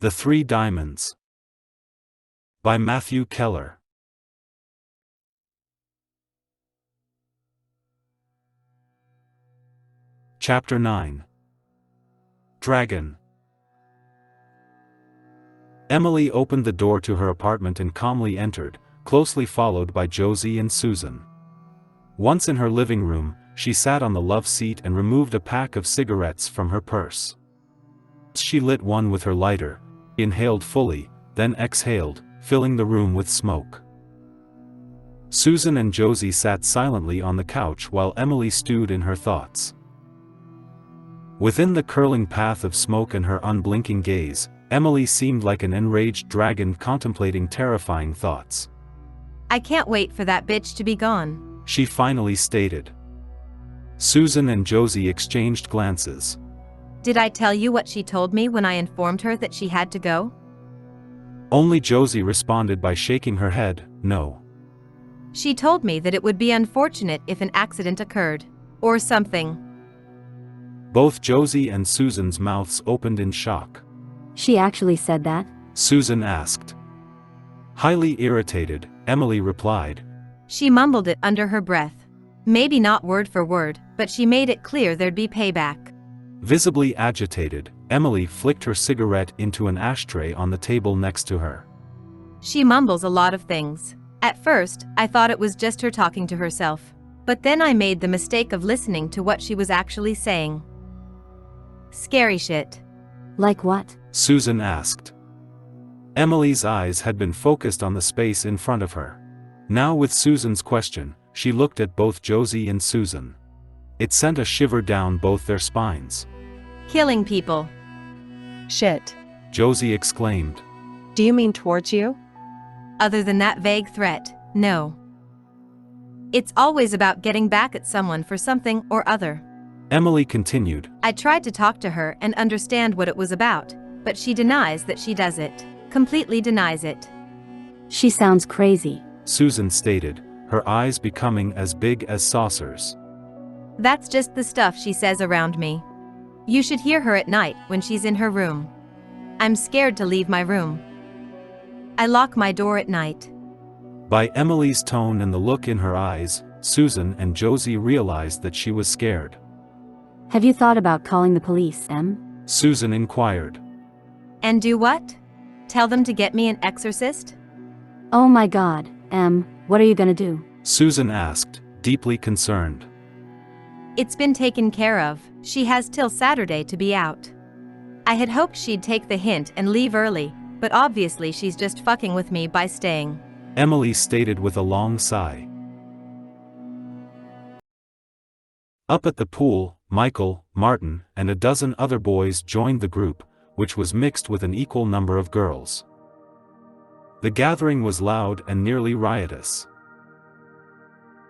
The Three Diamonds by Matthew Keller. Chapter 9. Dragon. Emily opened the door to her apartment and calmly entered, closely followed by Josie and Susan. Once in her living room, she sat on the love seat and removed a pack of cigarettes from her purse. She lit one with her lighter, inhaled fully, then exhaled, filling the room with smoke. Susan and Josie sat silently on the couch while Emily stewed in her thoughts. Within the curling path of smoke and her unblinking gaze, Emily seemed like an enraged dragon contemplating terrifying thoughts. "I can't wait for that bitch to be gone," she finally stated. Susan and Josie exchanged glances. "Did I tell you what she told me when I informed her that she had to go?" Only Josie responded by shaking her head, no. "She told me that it would be unfortunate if an accident occurred. Or something." Both Josie and Susan's mouths opened in shock. "She actually said that?" Susan asked. Highly irritated, Emily replied. "She mumbled it under her breath. Maybe not word for word, but she made it clear there'd be payback." Visibly agitated, Emily flicked her cigarette into an ashtray on the table next to her. "She mumbles a lot of things. At first, I thought it was just her talking to herself. But then I made the mistake of listening to what she was actually saying. Scary shit." "Like what?" Susan asked. Emily's eyes had been focused on the space in front of her. Now with Susan's question, she looked at both Josie and Susan. It sent a shiver down both their spines. "Killing people." "Shit. Josie exclaimed. Do you mean towards you?" Other than that vague threat, no. It's always about getting back at someone for something or other. Emily continued. "I tried to talk to her and understand what it was about, but she denies that she does it. Completely denies it." "She sounds crazy," Susan stated, her eyes becoming as big as saucers. "That's just the stuff she says around me. You should hear her at night when she's in her room. I'm scared to leave my room. I lock my door at night." By Emily's tone and the look in her eyes, Susan and Josie realized that she was scared. "Have you thought about calling the police, Em?" Susan inquired. "And do what? Tell them to get me an exorcist?" "Oh my God, Em, what are you gonna do?" Susan asked, deeply concerned. "It's been taken care of. She has till Saturday to be out. I had hoped she'd take the hint and leave early, but obviously she's just fucking with me by staying," Emily stated with a long sigh. Up at the pool, Michael, Martin, and a dozen other boys joined the group, which was mixed with an equal number of girls. The gathering was loud and nearly riotous.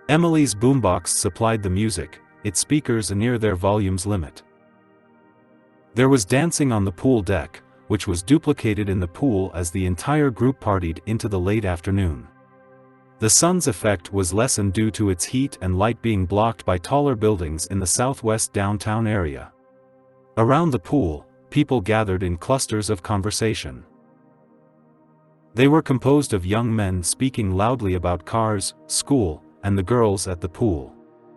Emily's boombox supplied the music, its speakers near their volume's limit. There was dancing on the pool deck, which was duplicated in the pool as the entire group partied into the late afternoon. The sun's effect was lessened due to its heat and light being blocked by taller buildings in the southwest downtown area. Around the pool, people gathered in clusters of conversation. They were composed of young men speaking loudly about cars, school, and the girls at the pool.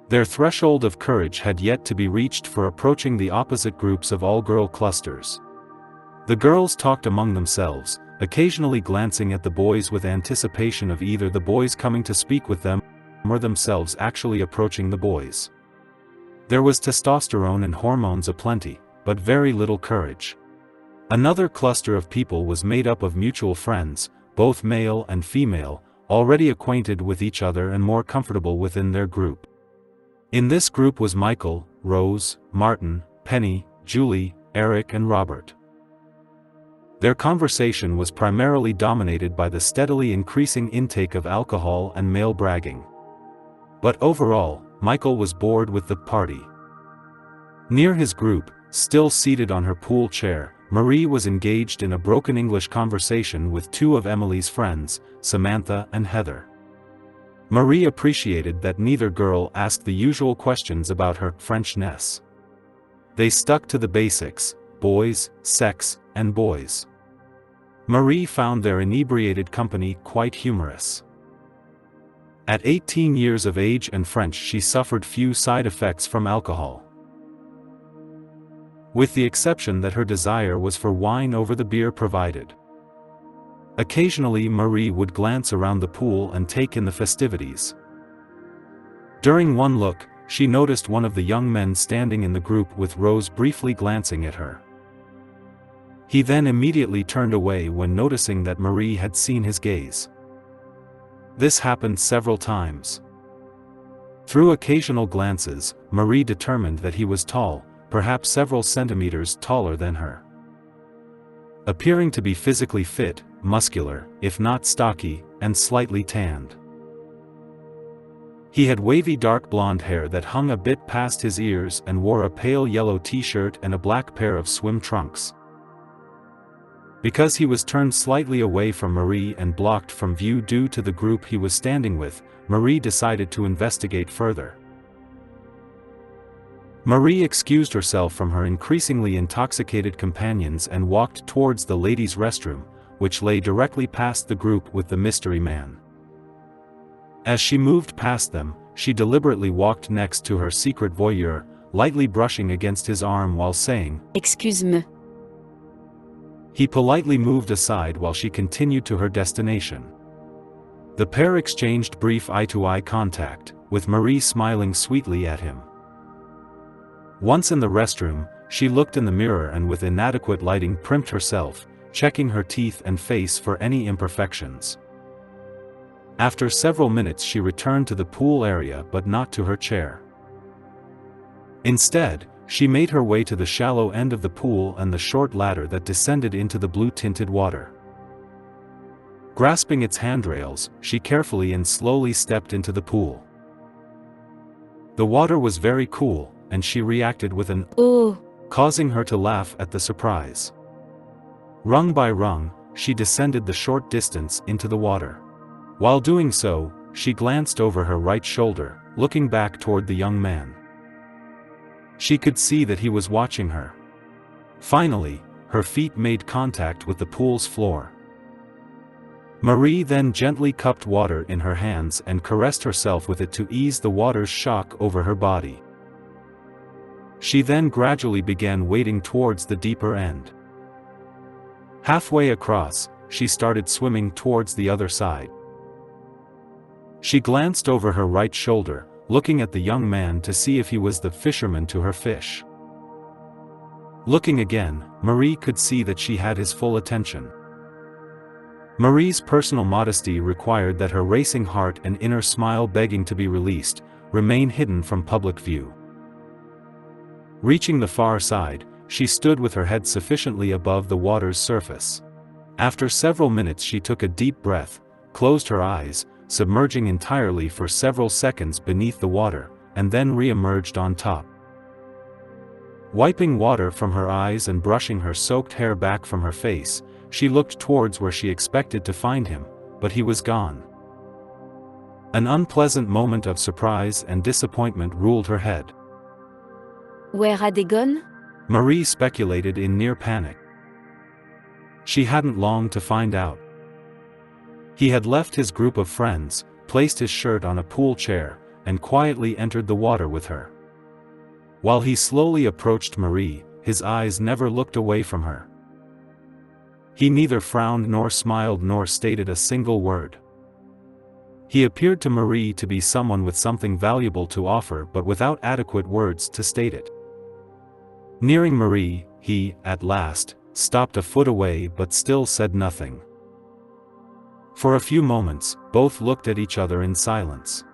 Their threshold of courage had yet to be reached for approaching the opposite groups of all-girl clusters. The girls talked among themselves, occasionally glancing at the boys with anticipation of either the boys coming to speak with them or themselves actually approaching the boys. There was testosterone and hormones aplenty, but very little courage. Another cluster of people was made up of mutual friends, both male and female, already acquainted with each other and more comfortable within their group. In this group was Michael, Rose, Martin, Penny, Julie, Eric and Robert. Their conversation was primarily dominated by the steadily increasing intake of alcohol and male bragging. But overall, Michael was bored with the party. Near his group, still seated on her pool chair, Marie was engaged in a broken English conversation with two of Emily's friends, Samantha and Heather. Marie appreciated that neither girl asked the usual questions about her Frenchness. They stuck to the basics: boys, sex, and boys. Marie found their inebriated company quite humorous. At 18 years of age and French, she suffered few side effects from alcohol, with the exception that her desire was for wine over the beer provided. Occasionally Marie would glance around the pool and take in the festivities. During one look, she noticed one of the young men standing in the group with Rose briefly glancing at her. He then immediately turned away when noticing that Marie had seen his gaze. This happened several times. Through occasional glances, Marie determined that he was tall, perhaps several centimeters taller than her. Appearing to be physically fit, muscular, if not stocky, and slightly tanned. He had wavy dark blonde hair that hung a bit past his ears and wore a pale yellow t-shirt and a black pair of swim trunks. Because he was turned slightly away from Marie and blocked from view due to the group he was standing with, Marie decided to investigate further. Marie excused herself from her increasingly intoxicated companions and walked towards the ladies' restroom, which lay directly past the group with the mystery man. As she moved past them, she deliberately walked next to her secret voyeur, lightly brushing against his arm while saying, Excuse-me. He politely moved aside while she continued to her destination. The pair exchanged brief eye-to-eye contact, with Marie smiling sweetly at him. Once in the restroom, she looked in the mirror and with inadequate lighting primped herself, checking her teeth and face for any imperfections. After several minutes she returned to the pool area but not to her chair. Instead, she made her way to the shallow end of the pool and the short ladder that descended into the blue-tinted water. Grasping its handrails, she carefully and slowly stepped into the pool. The water was very cool, and she reacted with an Oh, causing her to laugh at the surprise. Rung by rung, she descended the short distance into the water. While doing so, she glanced over her right shoulder, looking back toward the young man. She could see that he was watching her. Finally, her feet made contact with the pool's floor. Marie then gently cupped water in her hands and caressed herself with it to ease the water's shock over her body. She then gradually began wading towards the deeper end. Halfway across, she started swimming towards the other side. She glanced over her right shoulder, looking at the young man to see if he was the fisherman to her fish. Looking again, Marie could see that she had his full attention. Marie's personal modesty required that her racing heart and inner smile begging to be released, remain hidden from public view. Reaching the far side, she stood with her head sufficiently above the water's surface. After several minutes she took a deep breath, closed her eyes, submerging entirely for several seconds beneath the water, and then re-emerged on top. Wiping water from her eyes and brushing her soaked hair back from her face, she looked towards where she expected to find him, but he was gone. An unpleasant moment of surprise and disappointment ruled her head. where had they gone? Marie speculated in near panic. She hadn't long to find out. He had left his group of friends, placed his shirt on a pool chair, and quietly entered the water with her. While he slowly approached Marie, his eyes never looked away from her. He neither frowned nor smiled nor stated a single word. He appeared to Marie to be someone with something valuable to offer but without adequate words to state it. Nearing Marie, he, at last, stopped a foot away but still said nothing. For a few moments, both looked at each other in silence.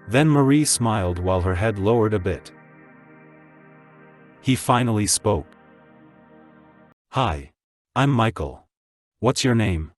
Then Marie smiled while her head lowered a bit. He finally spoke. "Hi. I'm Michael. What's your name?"